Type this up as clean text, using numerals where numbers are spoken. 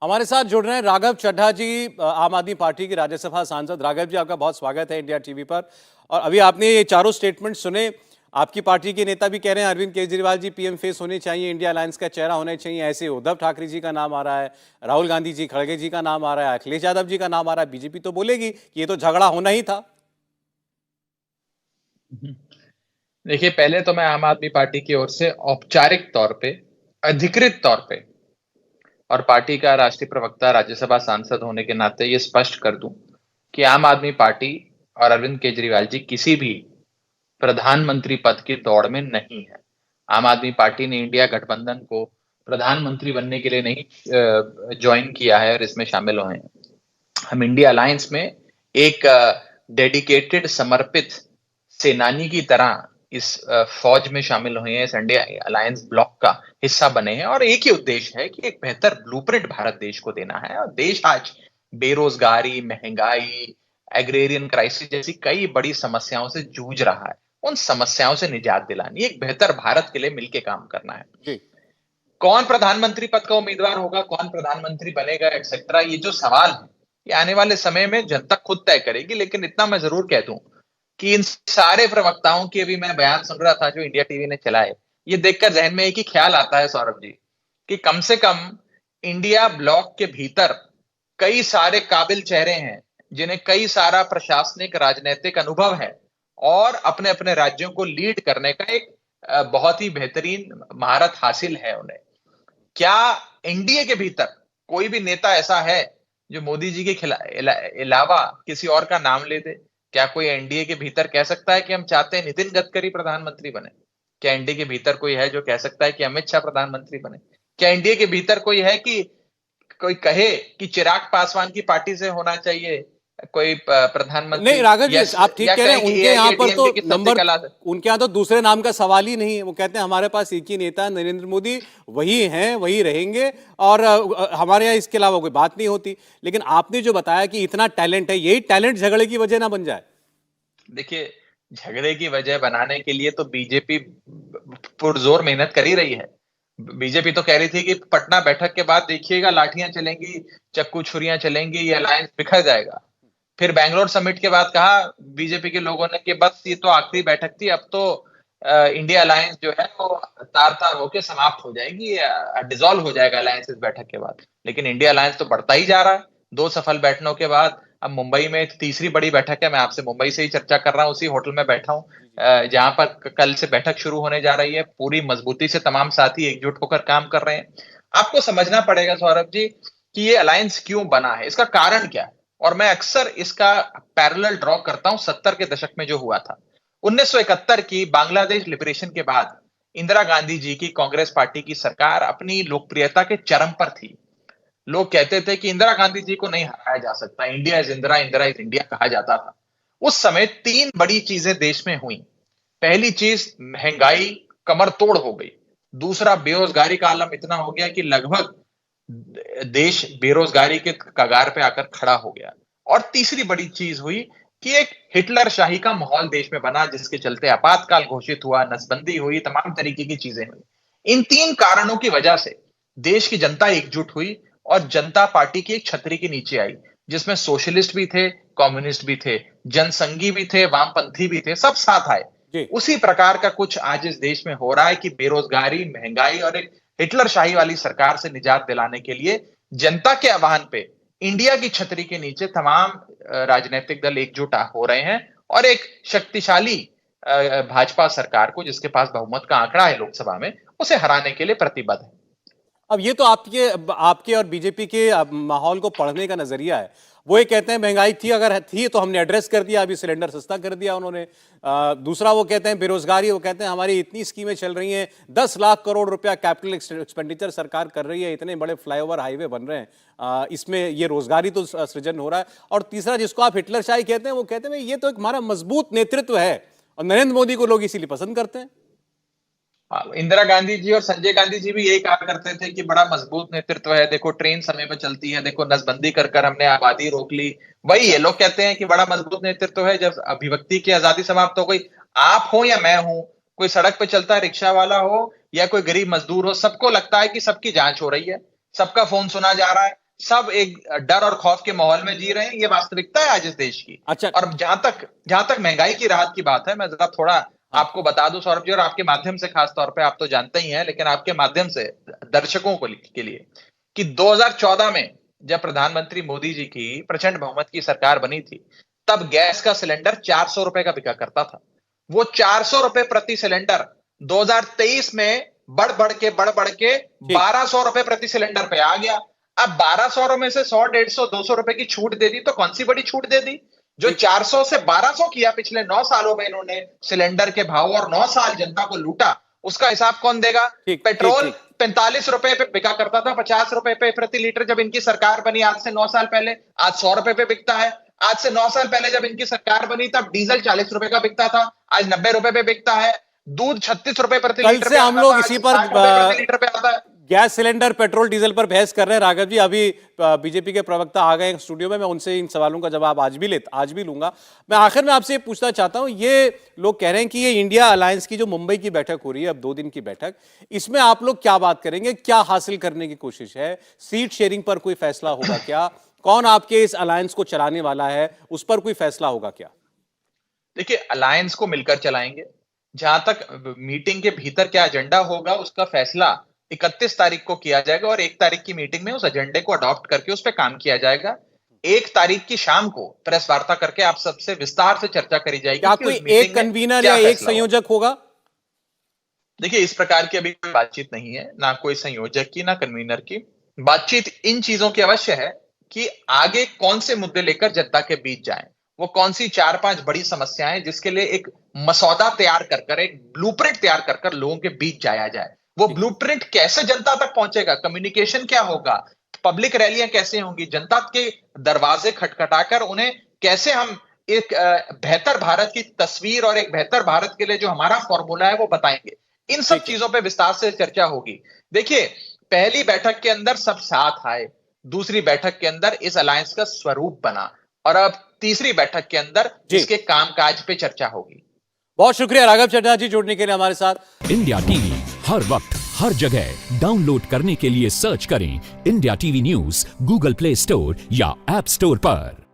हमारे साथ जुड़ रहे हैं राघव चड्ढा जी, आम आदमी पार्टी के राज्यसभा सांसद। राघव जी, आपका बहुत स्वागत है इंडिया टीवी पर। और अभी आपने ये चारों स्टेटमेंट सुने। आपकी पार्टी के नेता भी कह रहे हैं अरविंद केजरीवाल जी पीएम फेस होने चाहिए, इंडिया अलायंस का चेहरा होना चाहिए। ऐसे उद्धव ठाकरे जी का नाम आ रहा है, राहुल गांधी जी, खड़गे जी का नाम आ रहा है, अखिलेश यादव जी का नाम आ रहा है। बीजेपी तो बोलेगी कि ये तो झगड़ा होना ही था। देखिए, पहले तो मैं आम आदमी पार्टी की ओर से औपचारिक तौर पे, अधिकृत तौर पे और पार्टी का राष्ट्रीय प्रवक्ता, राज्यसभा सांसद होने के नाते ये स्पष्ट कर दूं कि आम आदमी पार्टी और अरविंद केजरीवाल जी किसी भी प्रधानमंत्री पद की दौड़ में नहीं है। आम आदमी पार्टी ने इंडिया गठबंधन को प्रधानमंत्री बनने के लिए नहीं ज्वाइन किया है और इसमें शामिल हुए हैं। हम इंडिया अलायंस में एक डेडिकेटेड, समर्पित सेनानी की तरह इस फौज में शामिल हुए हैं, इस इंडिया अलायंस ब्लॉक का हिस्सा बने हैं और एक ही उद्देश्य है कि एक बेहतर ब्लूप्रिंट भारत देश को देना है। और देश आज बेरोजगारी, महंगाई, एग्रेरियन क्राइसिस जैसी कई बड़ी समस्याओं से जूझ रहा है। उन समस्याओं से निजात दिलानी, एक बेहतर भारत के लिए मिलकर काम करना है। जी। कौन प्रधानमंत्री पद का उम्मीदवार होगा, कौन प्रधानमंत्री बनेगा, एक्सेट्रा, ये जो सवाल है ये आने वाले समय में जनता खुद तय करेगी। लेकिन इतना मैं जरूर कह दूं कि इन सारे प्रवक्ताओं की, अभी मैं बयान सुन रहा था जो इंडिया टीवी ने चलाए, ये देखकर जहन में एक ही ख्याल आता है सौरभ जी, कि कम से कम इंडिया ब्लॉक के भीतर कई सारे काबिल चेहरे हैं जिन्हें कई सारा प्रशासनिक, राजनीतिक अनुभव है और अपने अपने राज्यों को लीड करने का एक बहुत ही बेहतरीन महारत हासिल है उन्हें। क्या एनडीए के भीतर कोई भी नेता ऐसा है जो मोदी जी के अलावा किसी और का नाम ले दे? क्या कोई एनडीए के भीतर कह सकता है कि हम चाहते हैं नितिन गडकरी प्रधानमंत्री बने? क्या एनडीए के भीतर कोई है जो कह सकता है कि अमित शाह प्रधानमंत्री बने? क्या एनडीए के भीतर कोई है कि कोई कहे कि चिराग पासवान की पार्टी से होना चाहिए कोई नहीं प्रधानमंत्री? राघव जी, या आप ठीक या कह रहे कहें हैं। कि उनके यहाँ पर तो एआईएडीएमके की सबसे नंबर, कला? उनके यहाँ तो दूसरे नाम का सवाल ही नहीं है। वो कहते हैं हमारे पास एक ही नेता है, नरेंद्र मोदी, वही हैं, वही रहेंगे और हमारे यहाँ इसके अलावा कोई बात नहीं होती। लेकिन आपने जो बताया कि इतना टैलेंट है, यही टैलेंट झगड़े की वजह ना बन जाए। देखिए, झगड़े की वजह बनाने के लिए तो बीजेपी पुरजोर मेहनत कर ही रही है। बीजेपी तो कह रही थी कि पटना बैठक के बाद देखिएगा लाठियां चलेंगी, चक्कू छुरियां चलेंगी, ये अलायंस बिखर जाएगा। फिर बैंगलोर समिट के बाद कहा बीजेपी के लोगों ने कि बस ये तो आखिरी बैठक थी, अब तो इंडिया अलायंस जो है वो तार तार होके समाप्त हो जाएगी, डिसॉल्व हो जाएगा अलायंस इस बैठक के बाद। लेकिन इंडिया अलायंस तो बढ़ता ही जा रहा है। 2 सफल बैठकों के बाद अब मुंबई में तीसरी बड़ी बैठक है। मैं आपसे मुंबई से ही चर्चा कर रहा हूँ, उसी होटल में बैठा हूँ जहां पर कल से बैठक शुरू होने जा रही है। पूरी मजबूती से तमाम साथी एकजुट होकर काम कर रहे हैं। आपको समझना पड़ेगा सौरभ जी कि ये अलायंस क्यों बना है, इसका कारण क्या है। और मैं अक्सर इसका पैरेलल ड्रॉ करता हूं 70 के दशक में जो हुआ था। 1971 की बांग्लादेश लिबरेशन के बाद इंदिरा गांधी जी की कांग्रेस पार्टी की सरकार अपनी लोकप्रियता के चरम पर थी। लोग कहते थे कि इंदिरा गांधी जी को नहीं हराया जा सकता, India is Indira, Indira is India कहा जाता था। उस समय 3 बड़ी चीजें देश में हुई। पहली चीज, महंगाई कमर तोड़ हो गई। दूसरा, बेरोजगारी का आलम इतना हो गया कि लगभग देश बेरोजगारी के कगार पे आकर खड़ा हो गया। और तीसरी बड़ी चीज हुई कि एक हिटलर शाही का माहौल देश में बना, जिसके चलते आपातकाल घोषित हुआ, नसबंदी हुई, तमाम तरीके की चीजें हुई। इन 3 कारणों की वजह से देश की जनता एकजुट हुई और जनता पार्टी की एक छतरी के नीचे आई, जिसमें सोशलिस्ट भी थे, कम्युनिस्ट भी थे, जनसंघी भी थे, वामपंथी भी थे, सब साथ आए। जी। उसी प्रकार का कुछ आज इस देश में हो रहा है कि बेरोजगारी, महंगाई और एक हिटलर शाही वाली सरकार से निजात दिलाने के लिए जनता के आह्वान पे इंडिया की छतरी के नीचे तमाम राजनीतिक दल एकजुट हो रहे हैं और एक शक्तिशाली भाजपा सरकार को, जिसके पास बहुमत का आंकड़ा है लोकसभा में, उसे हराने के लिए प्रतिबद्ध है। अब ये तो आपके आपके और बीजेपी के माहौल को पढ़ने का नजरिया है। वो ये कहते हैं महंगाई थी, अगर थी तो हमने एड्रेस कर दिया, अभी सिलेंडर सस्ता कर दिया उन्होंने। दूसरा वो कहते हैं बेरोजगारी, वो कहते हैं हमारी इतनी स्कीमें चल रही हैं, 10 लाख करोड़ रुपया कैपिटल एक्सपेंडिचर सरकार कर रही है, इतने बड़े फ्लाईओवर हाईवे बन रहे हैं, इसमें ये रोजगारी तो सृजन हो रहा है। और तीसरा, जिसको आप हिटलर शाही कहते हैं, वो कहते हैं ये तो एक हमारा मजबूत नेतृत्व है और नरेंद्र मोदी को लोग इसीलिए पसंद करते हैं। इंदिरा गांधी जी और संजय गांधी जी भी यही कहा करते थे कि बड़ा मजबूत नेतृत्व है, देखो ट्रेन समय पर चलती है, देखो नसबंदी कर कर हमने आबादी रोक ली। वही है, लोग कहते हैं कि बड़ा मजबूत नेतृत्व है जब अभिव्यक्ति की आजादी समाप्त हो गई। आप हो या मैं हूं, कोई सड़क पे चलता है रिक्शा वाला हो या कोई गरीब मजदूर हो, सबको लगता है कि सबकी जांच हो रही है, सबका फोन सुना जा रहा है, सब एक डर और खौफ के माहौल में जी रहे हैं। ये वास्तविकता है आज इस देश की। अच्छा। और जहां तक महंगाई की राहत की बात है, मैं जरा थोड़ा आपको बता दूं सौरभ जी, और आपके माध्यम से खास तौर पे, आप तो जानते ही हैं, लेकिन आपके माध्यम से दर्शकों के लिए, कि 2014 में जब प्रधानमंत्री मोदी जी की प्रचंड बहुमत की सरकार बनी थी, तब गैस का सिलेंडर 400 रुपए का बिका करता था। वो 400 रुपए प्रति सिलेंडर 2023 में बढ़ बढ़ के 1200 रुपए प्रति सिलेंडर पे आ गया। अब 1200 में से 100, 150, 200 रुपए की छूट दे दी, तो कौन सी बड़ी छूट दे दी? जो 400 से 1200 किया पिछले 9 सालों में इन्होंने सिलेंडर के भाव, और 9 साल जनता को लूटा, उसका हिसाब कौन देगा? पेट्रोल 45 रुपए पे बिका करता था, 50 रुपए पे प्रति लीटर जब इनकी सरकार बनी आज से 9 साल पहले, आज 100 रुपए पे बिकता है। आज से 9 साल पहले जब इनकी सरकार बनी तब डीजल 40 रुपए का बिकता था, आज 90 रुपए पे बिकता है। दूध 36 रुपए प्रति लीटर कल से हम लोग इसी पर प्रति लीटर पे आता है। गैस सिलेंडर, पेट्रोल, डीजल पर बहस कर रहे हैं। राघव जी, अभी बीजेपी के प्रवक्ता आ गए स्टूडियो में, मैं उनसे इन सवालों का जवाब आज भी लूंगा। मैं आखिर में आपसे पूछना चाहता हूं, ये लोग कह रहे हैं कि ये इंडिया अलायंस की जो मुंबई की बैठक हो रही है, अब 2 दिन की बैठक, इसमें आप लोग क्या बात करेंगे? क्या हासिल करने की कोशिश है? सीट शेयरिंग पर कोई फैसला होगा क्या? कौन आपके इस अलायंस को चलाने वाला है, उस पर कोई फैसला होगा क्या? देखिए, अलायंस को मिलकर चलाएंगे। जहां तक मीटिंग के भीतर क्या एजेंडा होगा, उसका फैसला 31 तारीख को किया जाएगा, और 1 तारीख की मीटिंग में उस एजेंडे को अडॉप्ट करके उस पर काम किया जाएगा। 1 तारीख की शाम को प्रेस वार्ता करके आप सबसे विस्तार से चर्चा करी जाएगी। क्या कोई एक कन्वीनर या एक संयोजक होगा? देखिए, इस प्रकार की अभी कोई बातचीत नहीं है, ना कोई संयोजक की, ना कन्वीनर की। बातचीत इन चीजों की अवश्य है कि आगे कौन से मुद्दे लेकर जनता के बीच जाएं, वो कौन सी 4-5 बड़ी समस्याएं, जिसके लिए एक मसौदा तैयार कर, एक ब्लूप्रिंट तैयार कर लोगों के बीच जाया जाए। वो ब्लूप्रिंट कैसे जनता तक पहुंचेगा, कम्युनिकेशन क्या होगा, पब्लिक रैलियां कैसे होंगी, जनता के दरवाजे खटखटाकर उन्हें कैसे हम एक बेहतर भारत की तस्वीर और एक बेहतर भारत के लिए जो हमारा फॉर्मूला है वो बताएंगे। इन सब चीजों पे विस्तार से चर्चा होगी। देखिए, पहली बैठक के अंदर सब साथ आए, दूसरी बैठक के अंदर इस अलायंस का स्वरूप बना, और अब तीसरी बैठक के अंदर इसके कामकाज पे चर्चा होगी। बहुत शुक्रिया राघव चड्ढा जी जुड़ने के लिए हमारे साथ। इंडिया टीवी हर वक्त हर जगह डाउनलोड करने के लिए सर्च करें India TV news Google play store या ऐप स्टोर पर।